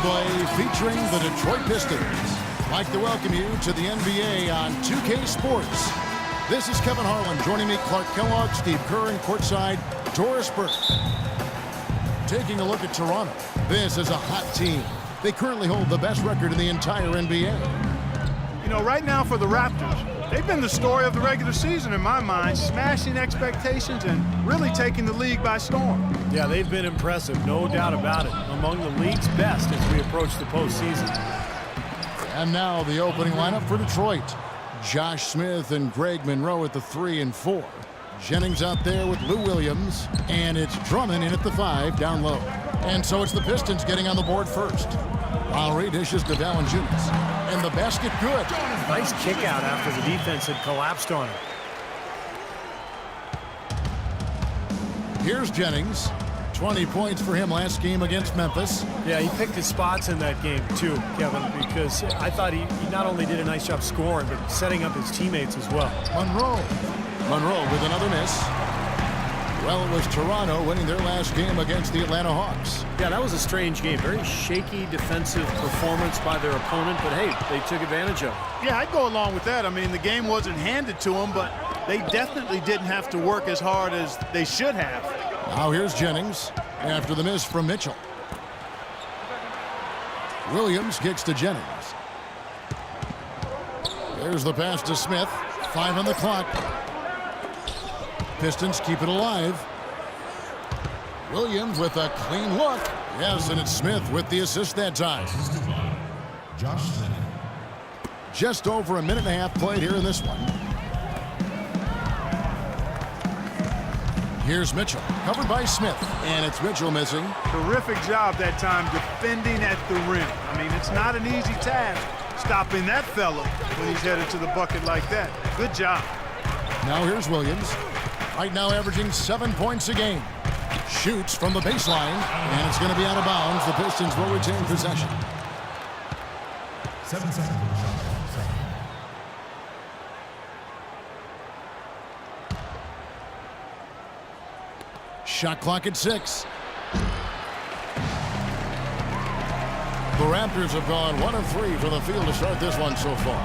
display featuring the Detroit Pistons. I'd like to welcome you to the NBA on 2K Sports. This is Kevin Harlan. Joining me, Clark Kellogg, Steve Kerr, and courtside, Doris Burke. Taking a look at Toronto. This is a hot team. They currently hold the best record in the entire NBA. You know, right now for the Raptors, they've been the story of the regular season in my mind, smashing expectations and really taking the league by storm. Yeah, they've been impressive, no doubt about it. Among the league's best as we approach the postseason. And now the opening lineup for Detroit. Josh Smith and Greg Monroe at the 3 and 4. Jennings out there with Lou Williams. And it's Drummond in at the 5 down low. And so it's the Pistons getting on the board first. Lowry dishes to Valanciunas. And the basket good. Nice kick out after the defense had collapsed on him. Here's Jennings. 20 points for him last game against Memphis. Yeah, he picked his spots in that game too, Kevin, because I thought he not only did a nice job scoring, but setting up his teammates as well. Monroe with another miss. Well, it was Toronto winning their last game against the Atlanta Hawks. Yeah, that was a strange game. Very shaky defensive performance by their opponent, but hey, they took advantage of it. Yeah, I'd go along with that. I mean, the game wasn't handed to them, but they definitely didn't have to work as hard as they should have. Now here's Jennings after the miss from Mitchell. Williams kicks to Jennings. There's the pass to Smith. 5 on the clock. Pistons keep it alive. Williams with a clean look. Yes, and it's Smith with the assist that time. Just over a minute and a half played here in this one. Here's Mitchell, covered by Smith, and it's Mitchell missing. Terrific job that time defending at the rim. I mean, it's not an easy task stopping that fellow when he's headed to the bucket like that. Good job. Now here's Williams. Right now averaging 7 points a game. Shoots from the baseline, and it's going to be out of bounds. The Pistons will retain possession. 7 seconds. Shot clock at 6. The Raptors have gone 1 of 3 from the field to start this one so far.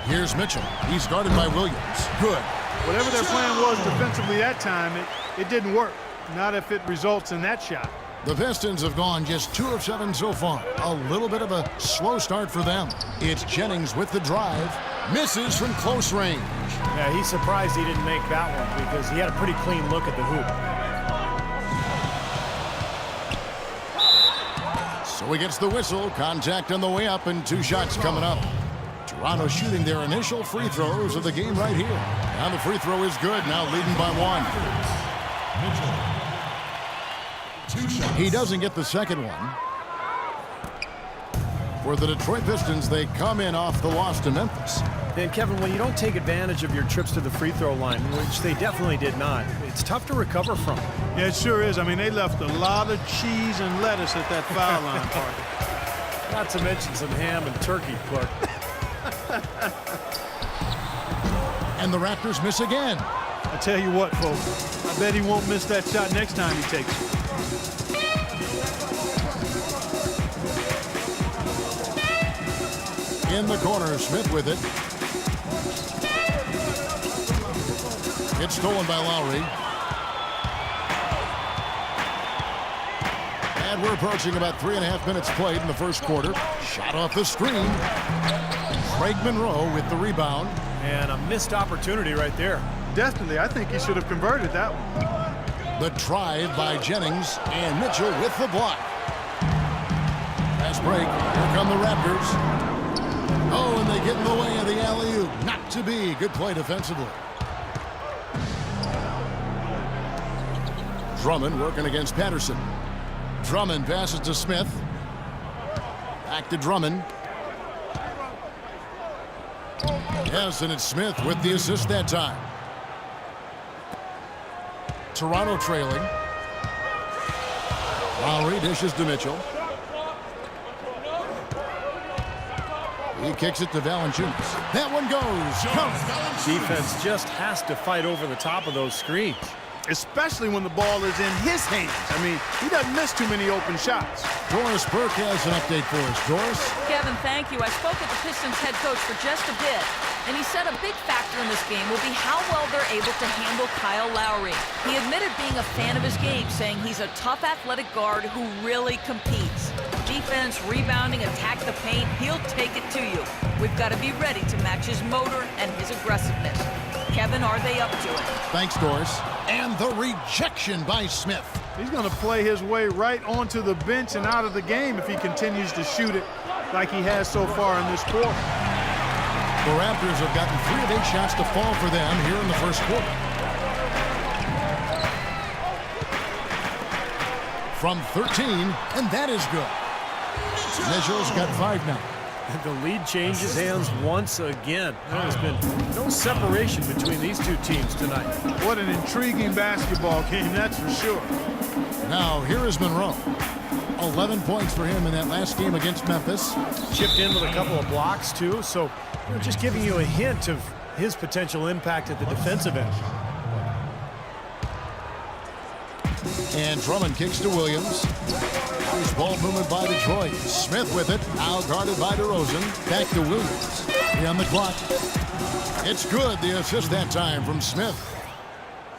Here's Mitchell. He's guarded by Williams. Good. Whatever their plan was defensively that time, it didn't work. Not if it results in that shot. The Pistons have gone just 2 of 7 so far. A little bit of a slow start for them. It's Jennings with the drive. Misses from close range. Yeah, he's surprised he didn't make that one because he had a pretty clean look at the hoop. So he gets the whistle. Contact on the way up and 2 shots coming up. Toronto shooting their initial free throws of the game right here. Now the free throw is good. Now leading by 1. 2 shots. He doesn't get the second one. For the Detroit Pistons, they come in off the loss to Memphis. And Kevin, when you don't take advantage of your trips to the free throw line, which they definitely did not, it's tough to recover from. Yeah, it sure is. I mean, they left a lot of cheese and lettuce at that foul line, Parker. Not to mention some ham and turkey, Clark. And the Raptors miss again. I tell you what, folks, I bet he won't miss that shot next time he takes it. In the corner, Smith with it. It's stolen by Lowry. And we're approaching about 3.5 minutes played in the first quarter. Shot off the screen. Greg Monroe with the rebound. And a missed opportunity right there. Definitely, I think he should have converted that one. The drive by Jennings, and Mitchell with the block. Fast break. Here come the Raptors. Oh, and they get in the way of the alley-oop. Not to be. Good play defensively. Drummond working against Patterson. Drummond passes to Smith. Back to Drummond. Yes, and it's Smith with the assist that time. Toronto trailing. Lowry dishes to Mitchell. He kicks it to Valanciunas. That one goes. Defense just has to fight over the top of those screens. especially when the ball is in his hands. I mean, he doesn't miss too many open shots. Doris Burke has an update for us. Doris? Kevin, thank you. I spoke with the Pistons head coach for just a bit, and he said a big factor in this game will be how well they're able to handle Kyle Lowry. He admitted being a fan of his game, saying he's a tough athletic guard who really competes. Defense, rebounding, attack the paint, he'll take it to you. We've got to be ready to match his motor and his aggressiveness. Kevin, are they up to it? Thanks, Doris. And the rejection by Smith. He's going to play his way right onto the bench and out of the game if he continues to shoot it like he has so far in this quarter. The Raptors have gotten 3 of 8 shots to fall for them here in the first quarter. From 13, and that is good. Mitchell's got 5 now. The lead changes hands once again. There has been no separation between these two teams tonight. What an intriguing basketball game, that's for sure. Now, here is Monroe. 11 points for him in that last game against Memphis. Chipped in with a couple of blocks, too, so just giving you a hint of his potential impact at the defensive end. And Drummond kicks to Williams. Here's ball movement by Detroit. Smith with it. Now guarded by DeRozan. Back to Williams. On the clock. It's good. The assist that time from Smith.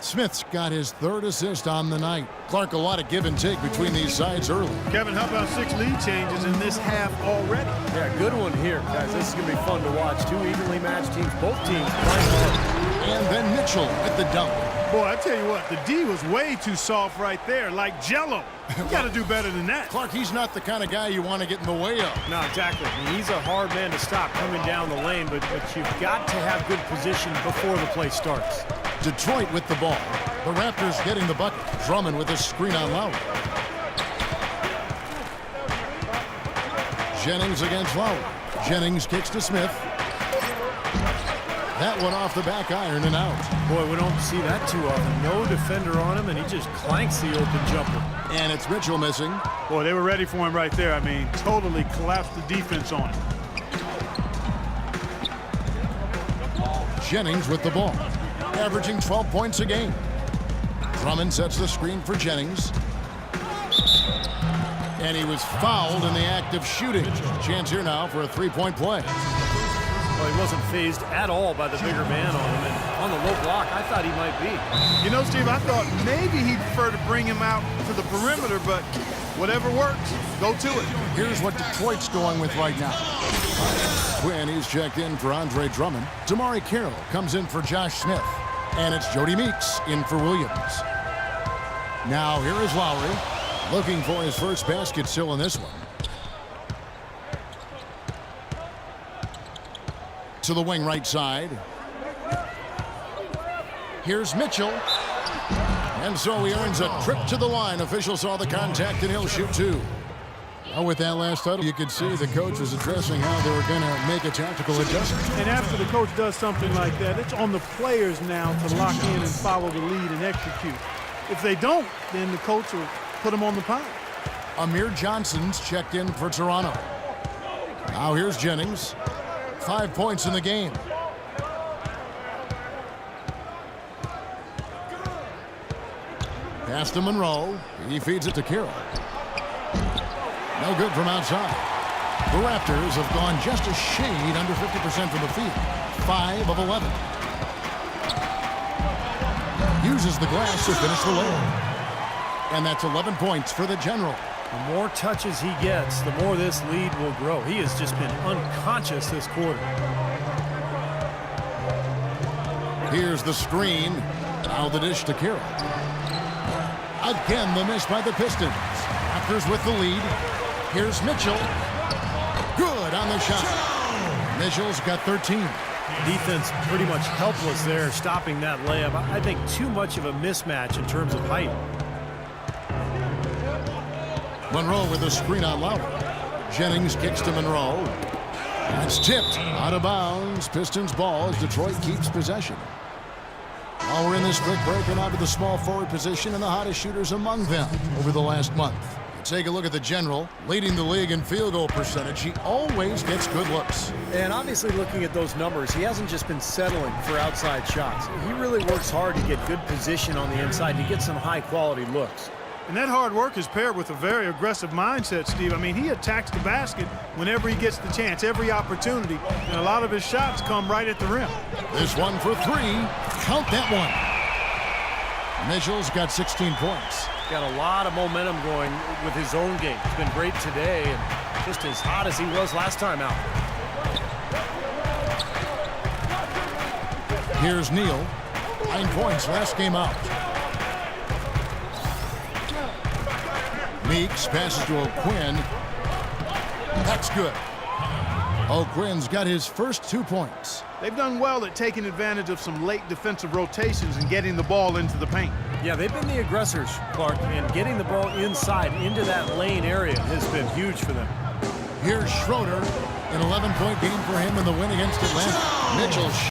Smith's got his 3rd assist on the night. Clark, a lot of give and take between these sides early. Kevin, how about 6 lead changes in this half already? Yeah, good one here, guys. This is going to be fun to watch. 2 evenly matched teams. Both teams playing hard. And then Mitchell with the dunk. Boy, I tell you what, the D was way too soft right there, like Jell-O. You got to do better than that. Clark, he's not the kind of guy you want to get in the way of. No, exactly. I mean, he's a hard man to stop coming down the lane, but you've got to have good position before the play starts. Detroit with the ball. The Raptors getting the bucket. Drummond with a screen on Lowry. Jennings against Lowry. Jennings kicks to Smith. That one off the back iron and out. Boy, we don't see that too often. No defender on him, and he just clanks the open jumper. And it's Mitchell missing. Boy, they were ready for him right there. I mean, totally collapsed the defense on him. Jennings with the ball. Averaging 12 points a game. Drummond sets the screen for Jennings. And he was fouled in the act of shooting. Chance here now for a 3-point play. Well, he wasn't phased at all by the bigger man on him. And on the low block, I thought he might be. You know, Steve, I thought maybe he'd prefer to bring him out to the perimeter, but whatever works, go to it. Here's what Detroit's going with right now. Quinn, he's checked in for Andre Drummond. Damari Carroll comes in for Josh Smith. And it's Jody Meeks in for Williams. Now here is Lowry, looking for his first basket still in this one. To the wing right side. Here's Mitchell. And so he earns a trip to the line. Officials saw the contact and he'll shoot 2. Well, with that last huddle, you could see the coach was addressing how they were going to make a tactical adjustment. And after the coach does something like that, it's on the players now to lock in and follow the lead and execute. If they don't, then the coach will put them on the pile. Amir Johnson's checked in for Toronto. Now here's Jennings. 5 points in the game. Pass to Monroe. He feeds it to Carroll. No good from outside. The Raptors have gone just a shade under 50% from the field. 5 of 11. Uses the glass to finish the layup. And that's 11 points for the General. The more touches he gets, the more this lead will grow. He has just been unconscious this quarter. Here's the screen. Now the dish to Carroll. Again, the miss by the Pistons. Raptors with the lead. Here's Mitchell. Good on the shot. Mitchell's got 13. Defense pretty much helpless there, stopping that layup. I think too much of a mismatch in terms of height. Monroe with a screen on Lowry. Jennings kicks to Monroe. That's tipped out of bounds. Pistons ball as Detroit keeps possession. While we're in this quick break and out of the small forward position and the hottest shooters among them over the last month. Take a look at the general, leading the league in field goal percentage. He always gets good looks. And obviously looking at those numbers, he hasn't just been settling for outside shots. He really works hard to get good position on the inside to get some high-quality looks. And that hard work is paired with a very aggressive mindset, Steve. I mean, he attacks the basket whenever he gets the chance, every opportunity, and a lot of his shots come right at the rim. This one for three. Count that one. Mitchell's got 16 points. Got a lot of momentum going with his own game. He's been great today and just as hot as he was last time out. Here's Neal. 9 points last game out. Meeks passes to O'Quinn. That's good. O'Quinn's got his first 2 points. They've done well at taking advantage of some late defensive rotations and getting the ball into the paint. Yeah, they've been the aggressors, Clark, and getting the ball inside into that lane area has been huge for them. Here's Schroeder. An 11-point game for him in the win against Atlanta. Mitchell